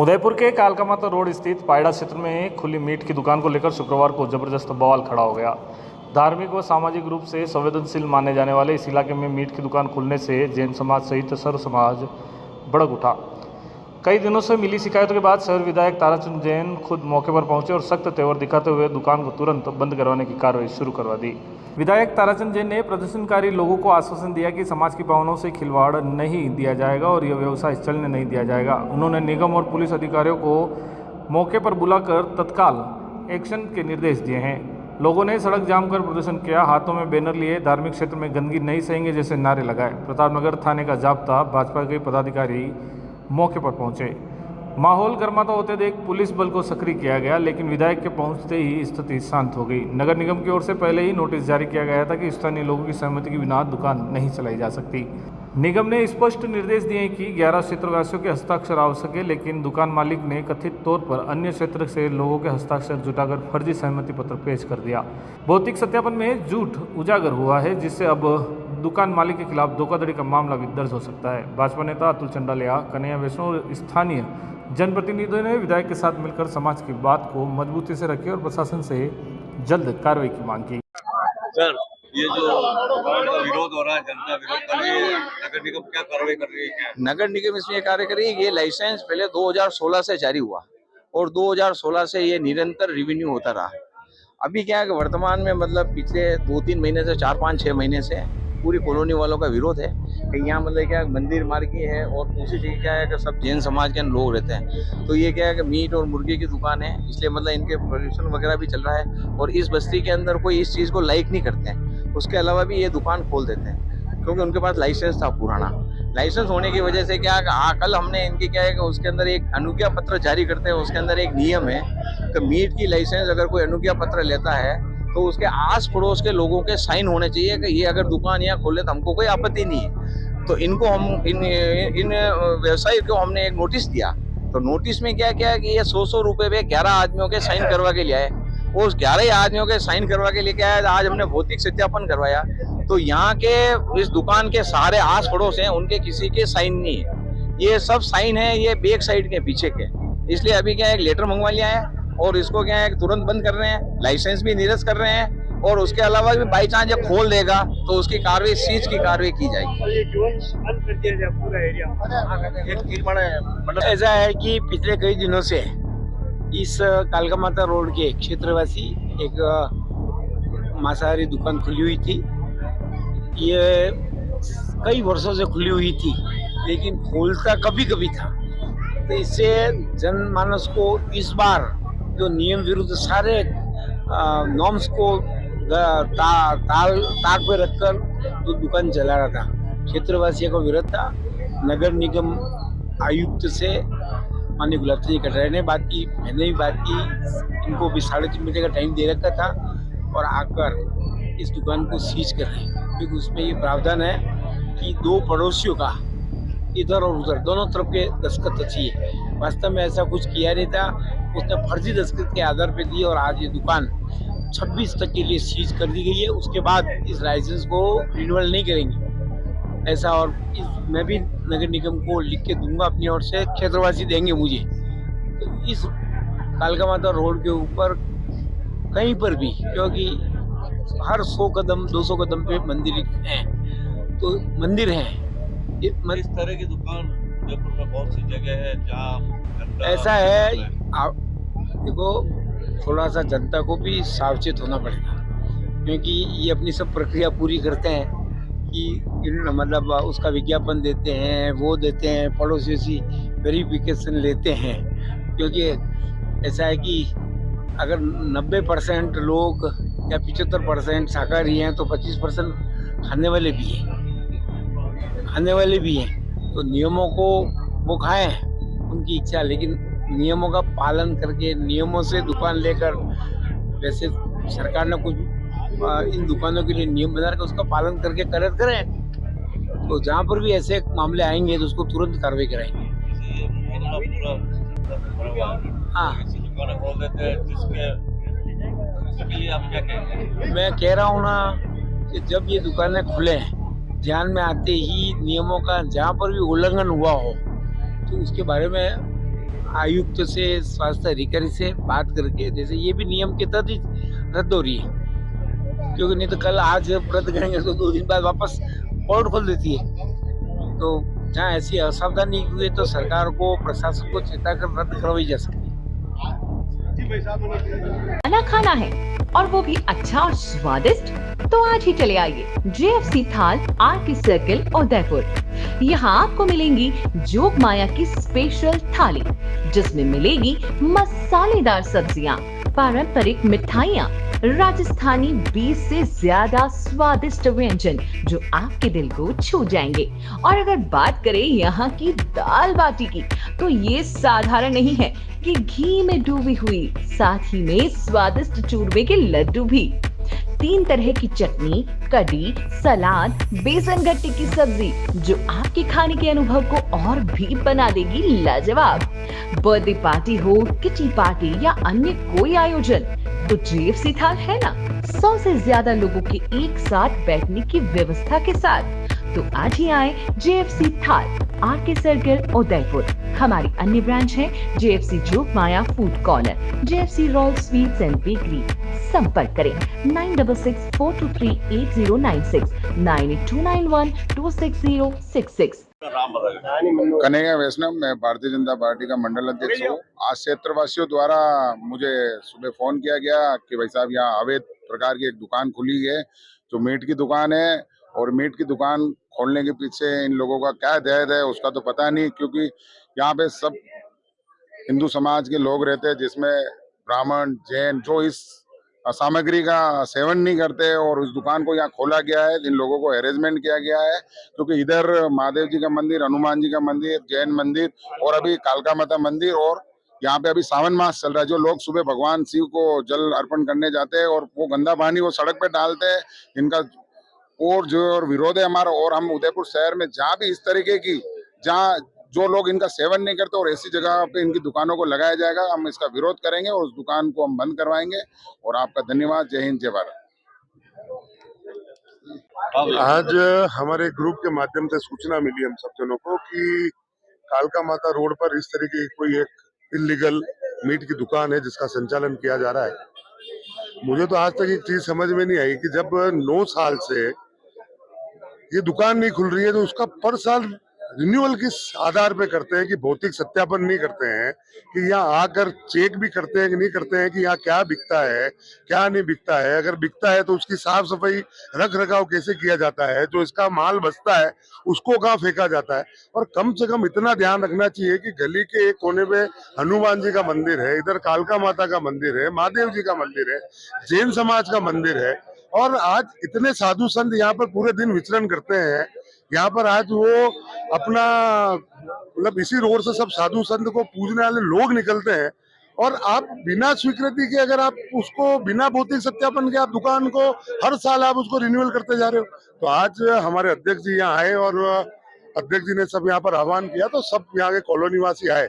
उदयपुर के कालकामाता रोड स्थित पायड़ा क्षेत्र में खुली मीट की दुकान को लेकर शुक्रवार को जबरदस्त बवाल खड़ा हो गया। धार्मिक व सामाजिक रूप से संवेदनशील माने जाने वाले इस इलाके में मीट की दुकान खुलने से जैन समाज सहित सर्व समाज भड़क उठा। कई दिनों से मिली शिकायतों के बाद शहर विधायक ताराचंद जैन खुद मौके पर पहुंचे और सख्त तेवर दिखाते हुए दुकान को तुरंत बंद करवाने की कार्रवाई शुरू करवा दी। विधायक ताराचंद जैन ने प्रदर्शनकारी लोगों को आश्वासन दिया कि समाज की भावनाओं से खिलवाड़ नहीं दिया जाएगा और यह व्यवसाय चलने नहीं दिया जाएगा। उन्होंने निगम और पुलिस अधिकारियों को मौके पर बुलाकर तत्काल एक्शन के निर्देश दिए हैं। लोगों ने सड़क जाम कर प्रदर्शन किया, हाथों में बैनर लिए धार्मिक क्षेत्र में गंदगी नहीं सहेंगे जैसे नारे लगाए। प्रतापनगर थाने का जाब्ता भाजपा के पदाधिकारी मौके पर पहुंचे। माहौल गर्माता होते देख पुलिस बल को सक्रिय किया गया, लेकिन विधायक के पहुंचते ही स्थिति शांत हो गई। नगर निगम की ओर से पहले ही नोटिस जारी किया गया था कि स्थानीय लोगों की सहमति के बिना दुकान नहीं चलाई जा सकती। निगम ने स्पष्ट निर्देश दिए कि 11 क्षेत्रवासियों के हस्ताक्षर आवश्यक है, लेकिन दुकान मालिक ने कथित तौर पर अन्य क्षेत्र से लोगों के हस्ताक्षर जुटाकर फर्जी सहमति पत्र पेश कर दिया। भौतिक सत्यापन में झूठ उजागर हुआ है, जिससे अब दुकान मालिक के खिलाफ धोखाधड़ी का मामला भी दर्ज हो सकता है। भाजपा नेता अतुल चंडालिया, कन्हैया वैष्णव और स्थानीय जनप्रतिनिधियों ने विधायक के साथ मिलकर समाज की बात को मजबूती से रखी और प्रशासन से जल्द कार्रवाई की मांग की। सर, ये जो विरोध हो रहा है, जनता विरोध कर रही है, नगर निगम क्या कार्रवाई कर रही है? नगर निगम इसमें ये कार्य कर रही है। ये लाइसेंस पहले 2016 से जारी हुआ और 2016 से ये निरंतर रिवेन्यू होता रहा। अभी क्या है कि वर्तमान में मतलब पिछले 2-3 महीने से 4-5-6 महीने से पूरी कॉलोनी वालों का विरोध है कि यहाँ मतलब क्या मंदिर मार्गी है और दूसरी चीज क्या है कि सब जैन समाज के लोग रहते हैं, तो ये क्या है कि मीट और मुर्गे की दुकान है, इसलिए मतलब इनके प्रदूषण वगैरह भी चल रहा है और इस बस्ती के अंदर कोई इस चीज़ को लाइक नहीं करते हैं। उसके अलावा भी ये दुकान खोल देते हैं क्योंकि उनके पास लाइसेंस था पुराना। लाइसेंस होने की वजह से क्या कल हमने इनकी क्या है कि उसके अंदर एक अनुज्ञा पत्र जारी करते हैं। उसके अंदर एक नियम है कि मीट की लाइसेंस अगर कोई अनुज्ञा पत्र लेता है तो उसके आस पड़ोस के लोगों के साइन होने चाहिए कि ये अगर दुकान यहाँ खोले तो हमको कोई आपत्ति नहीं है। तो इनको हम इन व्यवसायी को हमने एक नोटिस दिया, तो नोटिस में क्या क्या कि ये 100 रुपए पे 11 आदमियों के साइन करवा के लिए आए। उस 11 आदमियों के साइन करवा के लिए क्या है, आज हमने भौतिक सत्यापन करवाया तो यहाँ के इस दुकान के सारे आस पड़ोस हैं, उनके किसी के साइन नहीं है। ये सब साइन है ये बैक साइड के पीछे के, इसलिए अभी क्या है एक लेटर मंगवा लिया है और इसको क्या है तुरंत बंद कर रहे हैं, लाइसेंस भी निरस्त कर रहे हैं और उसके अलावा भी बाई चांस जब खोल देगा तो उसकी कार्रवाई सीज की कार्रवाई की जाएगी। ऐसा है कि पिछले कई दिनों से इस कालकामाता रोड के क्षेत्रवासी एक मांसाहारी दुकान खुली हुई थी। ये कई वर्षों से खुली हुई थी लेकिन खोलता कभी कभी था, तो इससे जनमानस को इस बार जो नियम विरुद्ध सारे नॉर्म्स को ताक पे रखकर जो दुकान चला रहा था, क्षेत्रवासियों का विरोध था। नगर निगम आयुक्त से माननीय गुलाब सिंह कटारिया ने बात की, मैंने भी बात की, इनको भी 3.5 महीने का टाइम दे रखा था और आकर इस दुकान को सीज कर रहे हैं क्योंकि उसमें ये प्रावधान है कि 2 पड़ोसियों का इधर और उधर दोनों तरफ के दस्तखत चाहिए। वास्तव में ऐसा कुछ किया नहीं था, उसने फर्जी दस्तखत के आधार पे दी और आज ये दुकान 26 तक के लिए सीज कर दी गई है। उसके बाद इस लाइसेंस को रिन्यूअल नहीं करेंगे ऐसा, और मैं भी नगर निगम को लिख के दूंगा अपनी ओर से, क्षेत्रवासी देंगे मुझे। तो इस कालकामाता रोड के ऊपर कहीं पर भी, क्योंकि हर 100 कदम 200 कदम पे मंदिर हैं, तो मंदिर हैं, इस तरह की दुकान जयपुर में बहुत सी जगह है जहाँ ऐसा है। देखो थोड़ा सा जनता को भी सावचेत होना पड़ेगा क्योंकि ये अपनी सब प्रक्रिया पूरी करते हैं कि मतलब उसका विज्ञापन देते हैं, वो देते हैं, पड़ोसियों से वेरिफिकेशन लेते हैं। क्योंकि ऐसा है कि अगर 90% लोग या 75% शाकाहारी हैं तो 25% खाने वाले भी हैं, तो नियमों को वो खाएं, उनकी इच्छा, लेकिन नियमों का पालन करके नियमों से दुकान लेकर, वैसे सरकार ने कुछ इन दुकानों के लिए नियम बना के उसका पालन करके करें, तो जहाँ पर भी ऐसे मामले आएंगे तो उसको तुरंत कार्रवाई कराएंगे। हाँ, मैं कह रहा हूँ ना कि जब ये दुकानें खुले ध्यान में आते ही नियमों का जहाँ पर भी उल्लंघन हुआ हो तो उसके बारे में आयुक्त से, स्वास्थ्य अधिकारी से बात करके, जैसे ये भी नियम के तहत ही रद्द हो रही है, क्योंकि नहीं तो कल आज रद्द करेंगे तो 2 दिन बाद वापस कोर्ट खोल देती है। तो जहाँ ऐसी असावधानी हुई तो सरकार को, प्रशासन को चेता कर रद्द करवाई जा सकती है। खाना खाना है और वो भी अच्छा और स्वादिष्ट, तो आज ही चले आइए JFC थाल RK सर्किल उदयपुर। यहाँ आपको मिलेंगी जोग माया की स्पेशल थाली, जिसमें मिलेगी मसालेदार सब्जियाँ, पारंपरिक मिठाइयाँ, राजस्थानी 20 से ज्यादा स्वादिष्ट व्यंजन जो आपके दिल को छू जाएंगे। और अगर बात करें यहाँ की दाल बाटी की, तो ये साधारण नहीं है कि घी में डूबी हुई, साथ ही में स्वादिष्ट चूरमे के लड्डू भी, 3 तरह की चटनी, कढ़ी, सलाद, बेसन गट्टे की सब्जी, जो आपके खाने के अनुभव को और भी बना देगी लाजवाब। बर्थडे पार्टी हो, किटी पार्टी या अन्य कोई आयोजन, तो JFC थाल है ना। 100 से ज्यादा लोगों के एक साथ बैठने की व्यवस्था के साथ। तो आज ही आए JFC थाल RK सर्किल उदयपुर। हमारी अन्य ब्रांच है JFC Jog Maya food corner, JFC royal sweets and bakery. संपर्क करें 9664238096, 9829126066। कन्हैया वैष्णव, मैं भारतीय जनता पार्टी का मंडल अध्यक्ष हूँ। आज क्षेत्रवासियों द्वारा मुझे सुबह फोन किया गया कि भाई साहब यहाँ अवैध प्रकार की एक दुकान खुली है, जो मीट की दुकान है, और मीट की दुकान खोलने के पीछे इन लोगों का क्या ध्येय है उसका तो पता नहीं, क्योंकि यहाँ पे सब हिंदू समाज के लोग रहते हैं, जिसमें ब्राह्मण, जैन, जो इस सामग्री का सेवन नहीं करते, और उस दुकान को यहाँ खोला गया है। इन लोगों को अरेंजमेंट किया गया है, क्योंकि इधर महादेव जी का मंदिर, हनुमान जी का मंदिर, जैन मंदिर और अभी कालका माता मंदिर, और यहाँ पे अभी सावन मास चल रहा है। जो लोग सुबह भगवान शिव को जल अर्पण करने जाते हैं और वो गंदा पानी वो सड़क पे डालते हैं, इनका और जो विरोध है हमारा। और हम उदयपुर शहर में जहाँ भी इस तरीके की, जहाँ जो लोग इनका सेवन नहीं करते और ऐसी जगह पे इनकी दुकानों को लगाया जाएगा, हम इसका विरोध करेंगे और उस दुकान को हम बंद करवाएंगे। और आपका धन्यवाद। जय हिंद, जय भारत। आज हमारे ग्रुप के माध्यम से सूचना मिली हम सब जनों को कि कालका माता रोड पर इस तरीके की कोई एक इलीगल मीट की दुकान है जिसका संचालन किया जा रहा है। मुझे तो आज तक एक चीज समझ में नहीं आई कि जब 9 साल से ये दुकान नहीं खुल रही है तो उसका पर साल रिन्यूअल किस आधार पे करते हैं कि भौतिक सत्यापन नहीं करते हैं, कि यहाँ आकर चेक भी करते हैं कि नहीं करते हैं कि यहाँ क्या बिकता है क्या नहीं बिकता है। अगर बिकता है तो उसकी साफ सफाई रख रखाव कैसे किया जाता है, जो इसका माल बचता है उसको कहाँ फेंका जाता है। और कम से कम इतना ध्यान रखना चाहिए कि गली के एक कोने पे हनुमान जी का मंदिर है, इधर कालका माता का मंदिर है, महादेव जी का मंदिर है, जैन समाज का मंदिर है, और आज इतने साधु संत यहाँ पर पूरे दिन विचरण करते हैं। यहाँ पर आज वो अपना मतलब इसी रोड से सब साधु संत को पूजने वाले लोग निकलते हैं, और आप बिना स्वीकृति के, अगर आप उसको बिना भौतिक सत्यापन के आप दुकान को हर साल आप उसको रिन्यूअल करते जा रहे हो। तो आज हमारे अध्यक्ष जी यहाँ आए और अध्यक्ष जी ने सब यहाँ पर आह्वान किया, तो सब यहाँ के कॉलोनी वासी आए।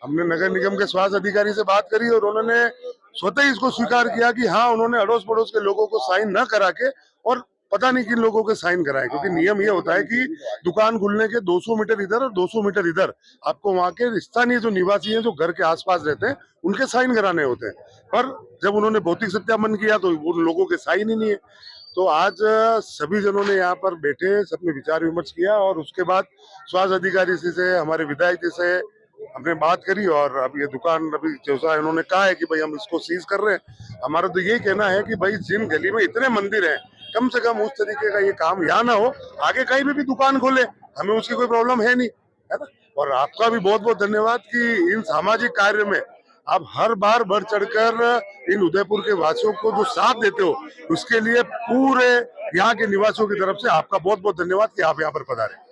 हमने नगर निगम के स्वास्थ्य अधिकारी से बात करी और उन्होंने स्वतः ही इसको स्वीकार किया कि हाँ, उन्होंने अड़ोस पड़ोस के लोगों को साइन न करा के, और पता नहीं किन लोगों के साइन कराए, क्योंकि नियम ये होता है कि दुकान खुलने के 200 मीटर इधर और 200 मीटर इधर आपको वहाँ के स्थानीय जो निवासी हैं, जो घर के आसपास रहते हैं, उनके साइन कराने होते हैं। पर जब उन्होंने भौतिक सत्यापन किया तो उन लोगों के साइन ही नहीं है। तो आज सभी जनों ने यहाँ पर बैठे, सबने विचार विमर्श किया, और उसके बाद स्वास्थ्य अधिकारी से, हमारे विधायक जी से हमने बात करी, और अब ये दुकान अभी जैसा इन्होंने कहा है कि भाई हम इसको सीज कर रहे हैं। हमारा तो यही कहना है कि भाई जिन गली में इतने मंदिर हैं, कम से कम उस तरीके का ये काम यहाँ ना हो, आगे कहीं भी दुकान खोले, हमें उसकी कोई प्रॉब्लम है नहीं, है ना। और आपका भी बहुत बहुत धन्यवाद कि इन सामाजिक कार्य में आप हर बार बढ़ चढ़कर इन उदयपुर के वासियों को जो साथ देते हो, उसके लिए पूरे यहाँ के निवासियों की तरफ से आपका बहुत बहुत धन्यवाद कि आप यहाँ पर पधारे।